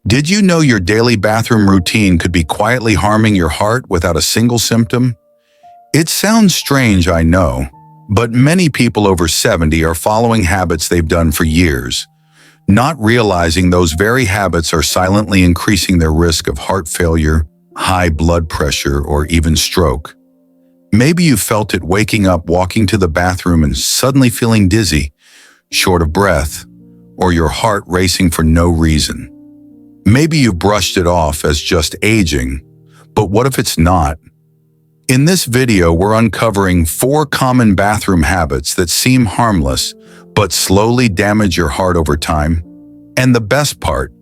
Did you know your daily bathroom routine could be quietly harming your heart without a single symptom? It sounds strange, I know, but many people over 70 are following habits they've done for years, not realizing those very habits are silently increasing their risk of heart failure, high blood pressure, or even stroke. Maybe you felt it waking up, walking to the bathroom, and suddenly feeling dizzy, short of breath, or your heart racing for no reason. Maybe you brushed it off as just aging, but what if it's not? In this video, we're uncovering 4 common bathroom habits that seem harmless, but slowly damage your heart over time. And the best part,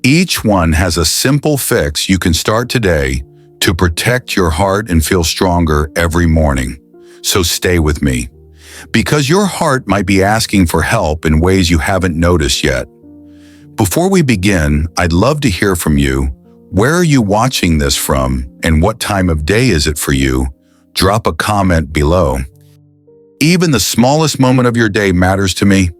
each one has a simple fix you can start today to protect your heart and feel stronger every morning. So stay with me, because your heart might be asking for help in ways you haven't noticed yet. Before we begin, I'd love to hear from you. Where are you watching this from, and what time of day is it for you? Drop a comment below. Even the smallest moment of your day matters to me.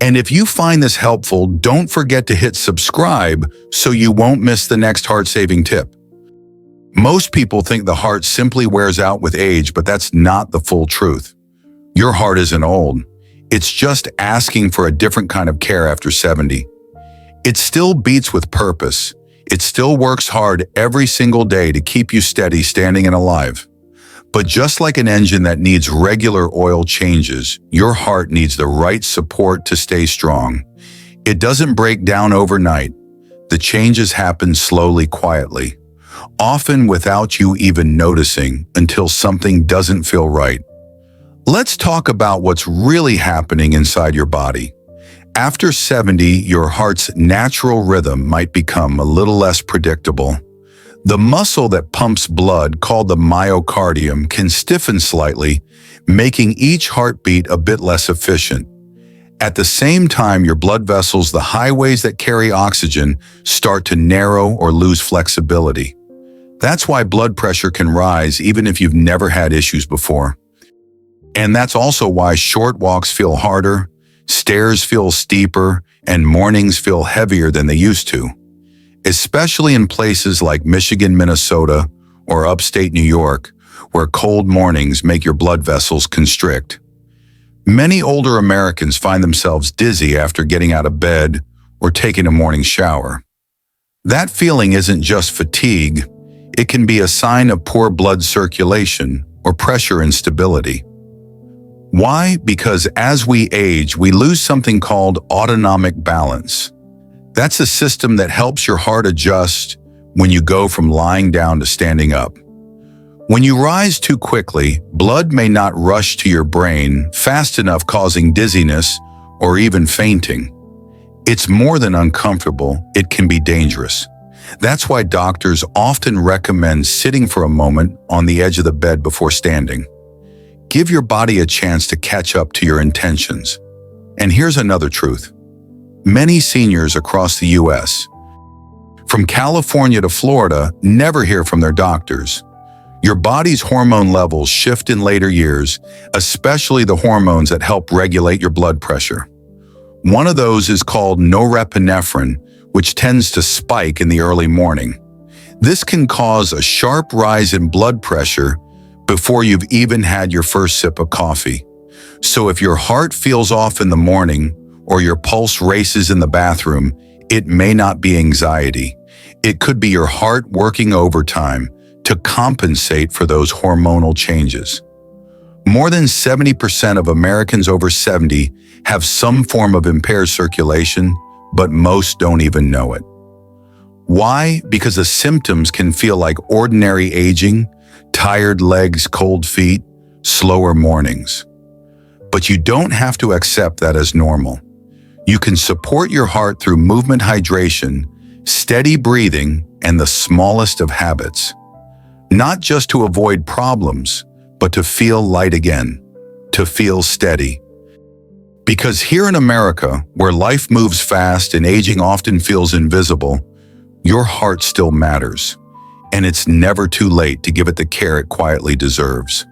And if you find this helpful, don't forget to hit subscribe so you won't miss the next heart-saving tip. Most people think the heart simply wears out with age, but that's not the full truth. Your heart isn't old. It's just asking for a different kind of care after 70. It still beats with purpose. It still works hard every single day to keep you steady, standing, and alive. But just like an engine that needs regular oil changes, your heart needs the right support to stay strong. It doesn't break down overnight. The changes happen slowly, quietly, often without you even noticing, until something doesn't feel right. Let's talk about what's really happening inside your body. After 70, your heart's natural rhythm might become a little less predictable. The muscle that pumps blood, called the myocardium, can stiffen slightly, making each heartbeat a bit less efficient. At the same time, your blood vessels, the highways that carry oxygen, start to narrow or lose flexibility. That's why blood pressure can rise even if you've never had issues before. And that's also why short walks feel harder, stairs feel steeper, and mornings feel heavier than they used to, especially in places like Michigan, Minnesota, or upstate New York, where cold mornings make your blood vessels constrict. Many older Americans find themselves dizzy after getting out of bed or taking a morning shower. That feeling isn't just fatigue. It can be a sign of poor blood circulation or pressure instability. Why? Because as we age, we lose something called autonomic balance. That's a system that helps your heart adjust when you go from lying down to standing up. When you rise too quickly, blood may not rush to your brain fast enough, causing dizziness or even fainting. It's more than uncomfortable, it can be dangerous. That's why doctors often recommend sitting for a moment on the edge of the bed before standing. Give your body a chance to catch up to your intentions. And here's another truth. Many seniors across the U.S., from California to Florida, never hear from their doctors. Your body's hormone levels shift in later years, especially the hormones that help regulate your blood pressure. One of those is called norepinephrine, which tends to spike in the early morning. This can cause a sharp rise in blood pressure before you've even had your first sip of coffee. So if your heart feels off in the morning or your pulse races in the bathroom, it may not be anxiety. It could be your heart working overtime to compensate for those hormonal changes. More than 70% of Americans over 70 have some form of impaired circulation, but most don't even know it. Why? Because the symptoms can feel like ordinary aging: tired legs, cold feet, slower mornings. But you don't have to accept that as normal. You can support your heart through movement, hydration, steady breathing, and the smallest of habits. Not just to avoid problems, but to feel light again, to feel steady. Because here in America, where life moves fast and aging often feels invisible, your heart still matters. And it's never too late to give it the care it quietly deserves.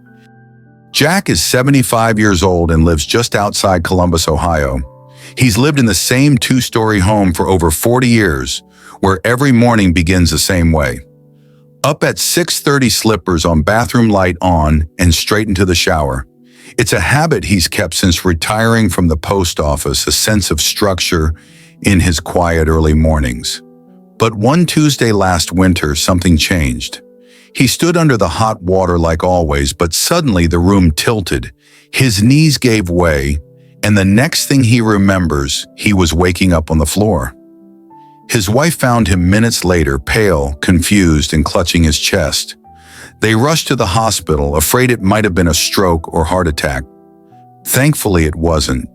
Jack is 75 years old and lives just outside Columbus, Ohio. He's lived in the same 2-story home for over 40 years, where every morning begins the same way. Up at 6:30, slippers on, bathroom light on, and straight into the shower. It's a habit he's kept since retiring from the post office, a sense of structure in his quiet early mornings. But one Tuesday last winter, something changed. He stood under the hot water like always, but suddenly the room tilted. His knees gave way, and the next thing he remembers, he was waking up on the floor. His wife found him minutes later, pale, confused, and clutching his chest. They rushed to the hospital, afraid it might have been a stroke or heart attack. Thankfully, it wasn't.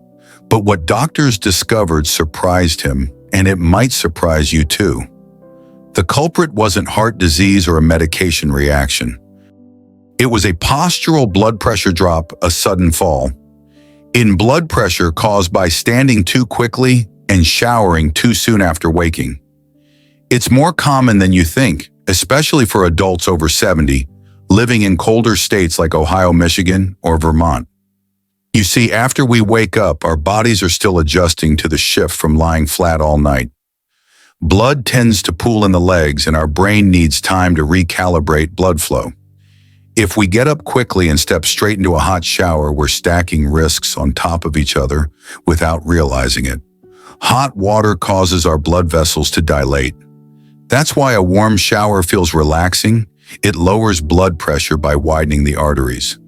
But what doctors discovered surprised him, and it might surprise you too. The culprit wasn't heart disease or a medication reaction. It was a postural blood pressure drop, a sudden fall in blood pressure caused by standing too quickly and showering too soon after waking. It's more common than you think, especially for adults over 70, living in colder states like Ohio, Michigan, or Vermont. You see, after we wake up, our bodies are still adjusting to the shift from lying flat all night. Blood tends to pool in the legs, and our brain needs time to recalibrate blood flow. If we get up quickly and step straight into a hot shower, we're stacking risks on top of each other without realizing it. Hot water causes our blood vessels to dilate. That's why a warm shower feels relaxing. It lowers blood pressure by widening the arteries.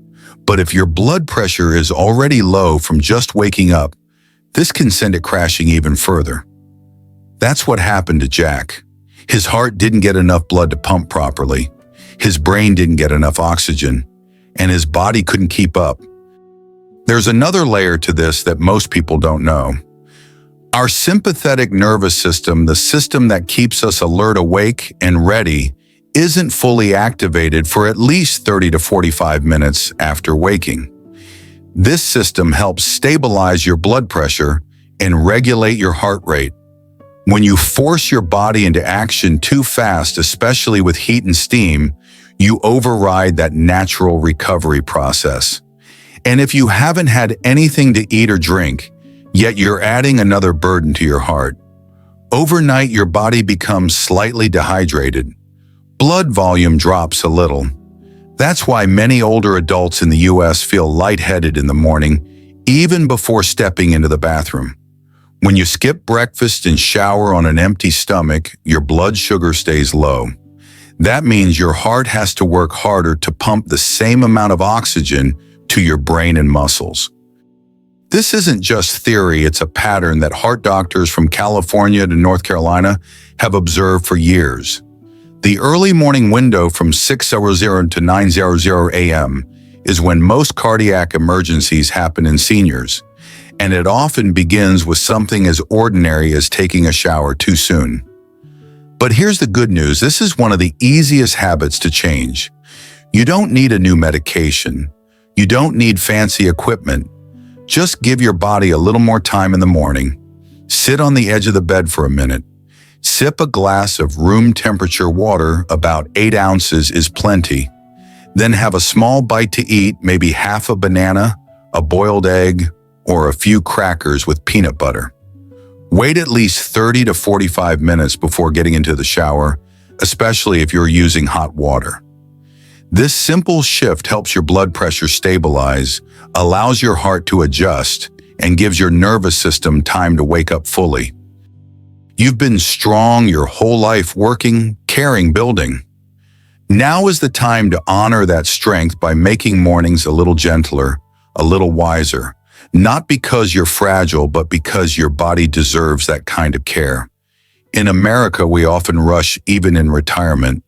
But if your blood pressure is already low from just waking up, this can send it crashing even further. That's what happened to Jack. His heart didn't get enough blood to pump properly. His brain didn't get enough oxygen, and his body couldn't keep up. There's another layer to this that most people don't know. Our sympathetic nervous system, the system that keeps us alert, awake, and ready, isn't fully activated for at least 30 to 45 minutes after waking. This system helps stabilize your blood pressure and regulate your heart rate. When you force your body into action too fast, especially with heat and steam, you override that natural recovery process. And if you haven't had anything to eat or drink, yet you're adding another burden to your heart, overnight your body becomes slightly dehydrated. Blood volume drops a little. That's why many older adults in the U.S. feel lightheaded in the morning, even before stepping into the bathroom. When you skip breakfast and shower on an empty stomach, your blood sugar stays low. That means your heart has to work harder to pump the same amount of oxygen to your brain and muscles. This isn't just theory, it's a pattern that heart doctors from California to North Carolina have observed for years. The early morning window from 6:00 to 9:00 a.m. is when most cardiac emergencies happen in seniors, and it often begins with something as ordinary as taking a shower too soon. But here's the good news, this is one of the easiest habits to change. You don't need a new medication. You don't need fancy equipment. Just give your body a little more time in the morning. Sit on the edge of the bed for a minute. Sip a glass of room temperature water, about 8 ounces is plenty. Then have a small bite to eat, maybe half a banana, a boiled egg, or a few crackers with peanut butter. Wait at least 30 to 45 minutes before getting into the shower, especially if you're using hot water. This simple shift helps your blood pressure stabilize, allows your heart to adjust, and gives your nervous system time to wake up fully. You've been strong your whole life, working, caring, building. Now is the time to honor that strength by making mornings a little gentler, a little wiser. Not because you're fragile, but because your body deserves that kind of care. In America, we often rush even in retirement,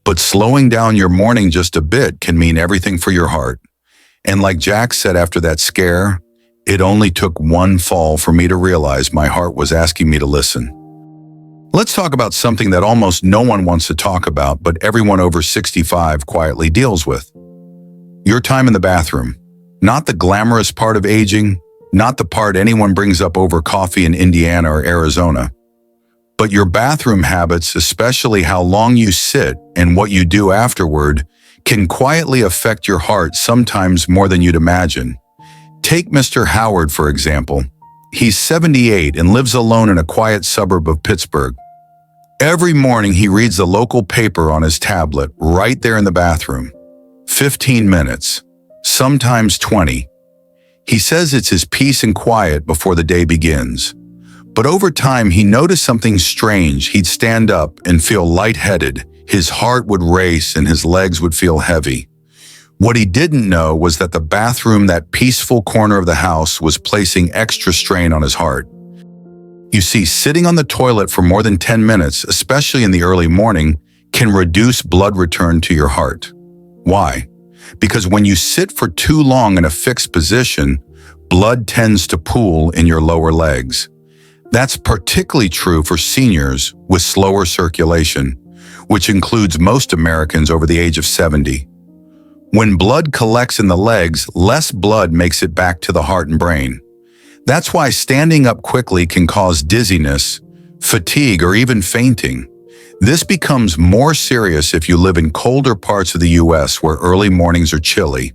but slowing down your morning just a bit can mean everything for your heart. And like Jack said after that scare, it only took one fall for me to realize my heart was asking me to listen. Let's talk about something that almost no one wants to talk about, but everyone over 65 quietly deals with. Your time in the bathroom. Not the glamorous part of aging, not the part anyone brings up over coffee in Indiana or Arizona, but your bathroom habits, especially how long you sit and what you do afterward, can quietly affect your heart, sometimes more than you'd imagine. Take Mr. Howard, for example. He's 78 and lives alone in a quiet suburb of Pittsburgh. Every morning he reads the local paper on his tablet right there in the bathroom. 15 minutes, sometimes 20. He says it's his peace and quiet before the day begins. But over time he noticed something strange. He'd stand up and feel lightheaded, his heart would race and his legs would feel heavy. What he didn't know was that the bathroom, that peaceful corner of the house, was placing extra strain on his heart. You see, sitting on the toilet for more than 10 minutes, especially in the early morning, can reduce blood return to your heart. Why? Because when you sit for too long in a fixed position, blood tends to pool in your lower legs. That's particularly true for seniors with slower circulation, which includes most Americans over the age of 70. When blood collects in the legs, less blood makes it back to the heart and brain. That's why standing up quickly can cause dizziness, fatigue, or even fainting. This becomes more serious if you live in colder parts of the U.S. where early mornings are chilly.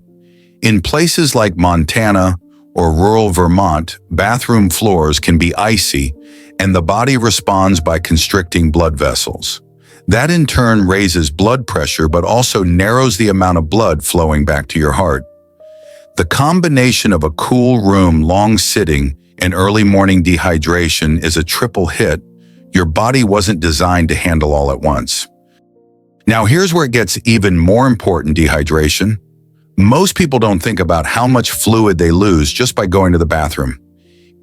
In places like Montana or rural Vermont, bathroom floors can be icy, and the body responds by constricting blood vessels. That in turn raises blood pressure but also narrows the amount of blood flowing back to your heart. The combination of a cool room, long sitting, and early morning dehydration is a triple hit. Your body wasn't designed to handle all at once. Now here's where it gets even more important: dehydration. Most people don't think about how much fluid they lose just by going to the bathroom.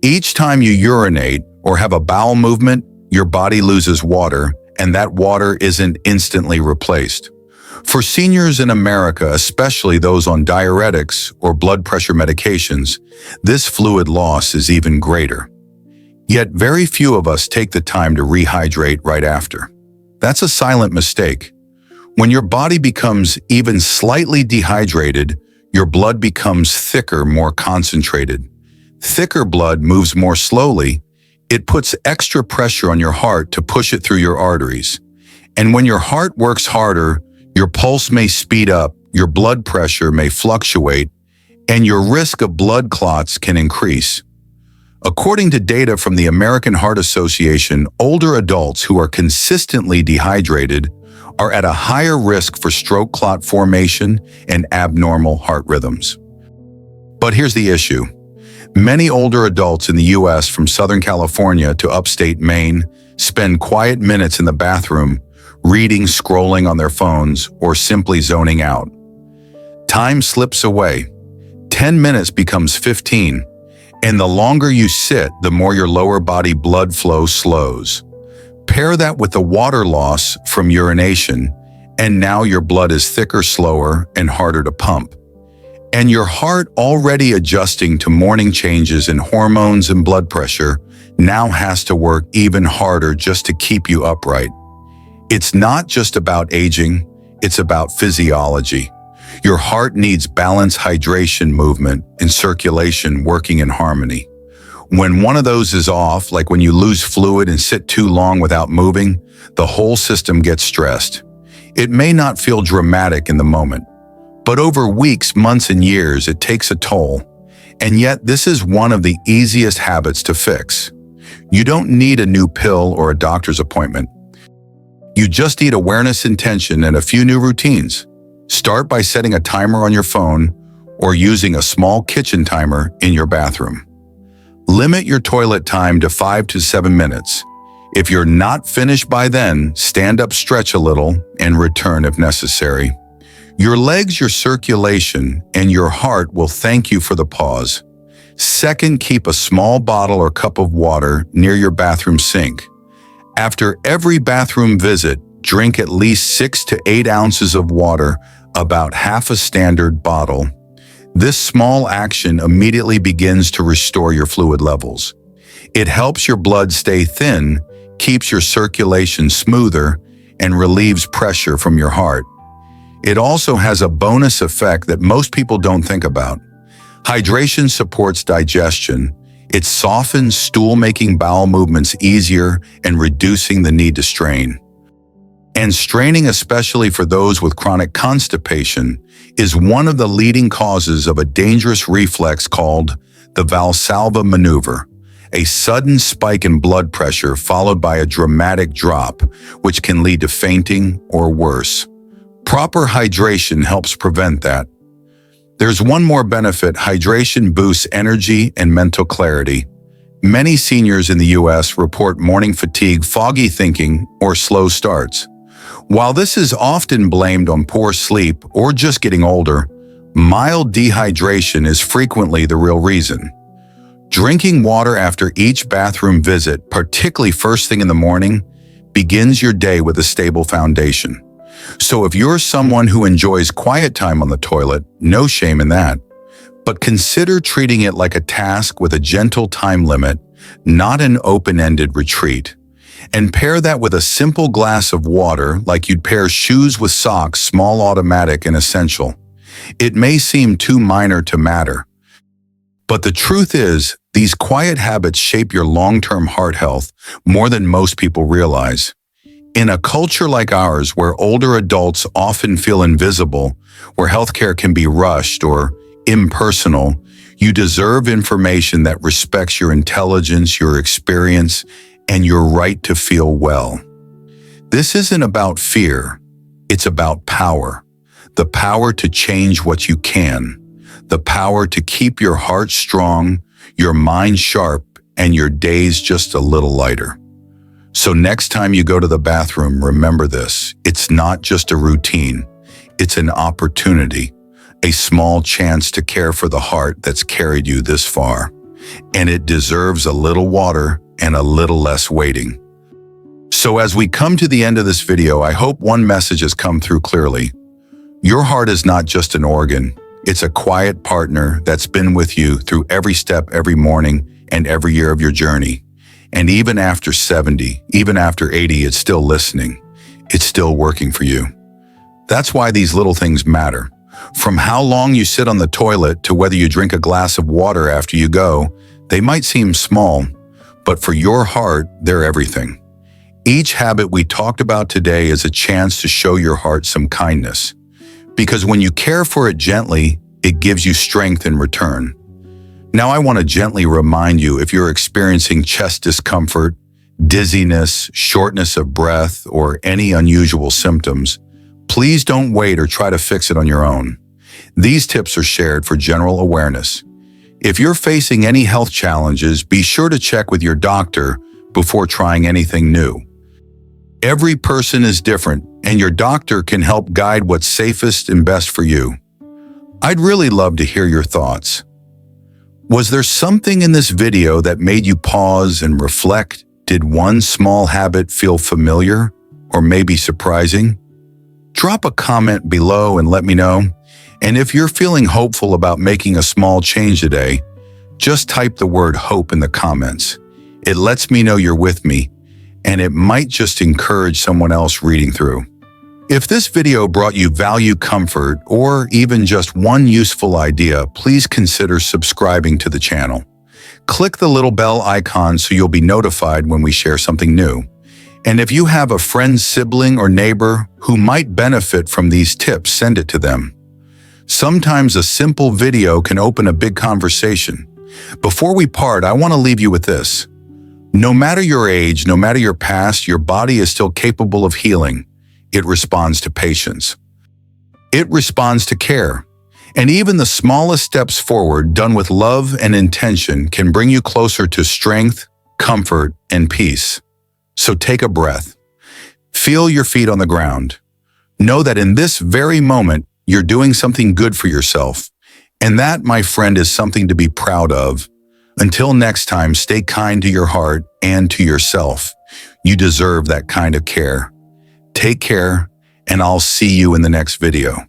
Each time you urinate or have a bowel movement, your body loses water, and that water isn't instantly replaced. For seniors in America, especially those on diuretics or blood pressure medications, this fluid loss is even greater. Yet very few of us take the time to rehydrate right after. That's a silent mistake. When your body becomes even slightly dehydrated, your blood becomes thicker, more concentrated. Thicker blood moves more slowly. It puts extra pressure on your heart to push it through your arteries. And when your heart works harder, your pulse may speed up, your blood pressure may fluctuate, and your risk of blood clots can increase. According to data from the American Heart Association, older adults who are consistently dehydrated are at a higher risk for stroke clot formation and abnormal heart rhythms. But here's the issue. Many older adults in the U.S. from Southern California to upstate Maine spend quiet minutes in the bathroom reading, scrolling on their phones, or simply zoning out. Time slips away. 10 minutes becomes 15, and the longer you sit, the more your lower body blood flow slows. Pair that with the water loss from urination, and now your blood is thicker, slower, and harder to pump. And your heart, already adjusting to morning changes in hormones and blood pressure, now has to work even harder just to keep you upright. It's not just about aging, it's about physiology. Your heart needs balance, hydration, movement, and circulation working in harmony. When one of those is off, like when you lose fluid and sit too long without moving, the whole system gets stressed. It may not feel dramatic in the moment, but over weeks, months, and years, it takes a toll. And yet, this is one of the easiest habits to fix. You don't need a new pill or a doctor's appointment. You just need awareness, intention, and a few new routines. Start by setting a timer on your phone or using a small kitchen timer in your bathroom. Limit your toilet time to 5 to 7 minutes. If you're not finished by then, stand up, stretch a little, and return if necessary. Your legs, your circulation, and your heart will thank you for the pause. Second, keep a small bottle or cup of water near your bathroom sink. After every bathroom visit, drink at least 6 to 8 ounces of water, about half a standard bottle. This small action immediately begins to restore your fluid levels. It helps your blood stay thin, keeps your circulation smoother, and relieves pressure from your heart. It also has a bonus effect that most people don't think about. Hydration supports digestion. It softens stool-making bowel movements easier and reducing the need to strain. And straining, especially for those with chronic constipation, is one of the leading causes of a dangerous reflex called the Valsalva maneuver. a sudden spike in blood pressure followed by a dramatic drop, which can lead to fainting or worse. Proper hydration helps prevent that. There's one more benefit: hydration boosts energy and mental clarity. Many seniors in the U.S. report morning fatigue, foggy thinking, or slow starts. While this is often blamed on poor sleep or just getting older, mild dehydration is frequently the real reason. Drinking water after each bathroom visit, particularly first thing in the morning, begins your day with a stable foundation. So if you're someone who enjoys quiet time on the toilet, no shame in that. But consider treating it like a task with a gentle time limit, not an open-ended retreat. And pair that with a simple glass of water like you'd pair shoes with socks, small, automatic, and essential. It may seem too minor to matter, but the truth is, these quiet habits shape your long-term heart health more than most people realize. In a culture like ours, where older adults often feel invisible, where healthcare can be rushed or impersonal, you deserve information that respects your intelligence, your experience, and your right to feel well. This isn't about fear, it's about power. The power to change what you can. The power to keep your heart strong, your mind sharp, and your days just a little lighter. So next time you go to the bathroom, remember this: it's not just a routine, it's an opportunity, a small chance to care for the heart that's carried you this far. And it deserves a little water and a little less waiting. So as we come to the end of this video, I hope one message has come through clearly. Your heart is not just an organ, it's a quiet partner that's been with you through every step, every morning, and every year of your journey. And even after 70, even after 80, it's still listening. It's still working for you. That's why these little things matter. From how long you sit on the toilet to whether you drink a glass of water after you go, they might seem small, but for your heart, they're everything. Each habit we talked about today is a chance to show your heart some kindness. Because when you care for it gently, it gives you strength in return. Now I want to gently remind you, if you're experiencing chest discomfort, dizziness, shortness of breath, or any unusual symptoms, please don't wait or try to fix it on your own. These tips are shared for general awareness. If you're facing any health challenges, be sure to check with your doctor before trying anything new. Every person is different, and your doctor can help guide what's safest and best for you. I'd really love to hear your thoughts. Was there something in this video that made you pause and reflect? Did one small habit feel familiar or maybe surprising? Drop a comment below and let me know. And if you're feeling hopeful about making a small change today, just type the word hope in the comments. It lets me know you're with me, and it might just encourage someone else reading through. If this video brought you value, comfort, or even just one useful idea, please consider subscribing to the channel. Click the little bell icon so you'll be notified when we share something new. And if you have a friend, sibling, or neighbor who might benefit from these tips, send it to them. Sometimes a simple video can open a big conversation. Before we part, I want to leave you with this. No matter your age, no matter your past, your body is still capable of healing. It responds to patience. It responds to care. And even the smallest steps forward, done with love and intention, can bring you closer to strength, comfort, and peace. So take a breath. Feel your feet on the ground. Know that in this very moment, you're doing something good for yourself. And that, my friend, is something to be proud of. Until next time, stay kind to your heart and to yourself. You deserve that kind of care. Take care, and I'll see you in the next video.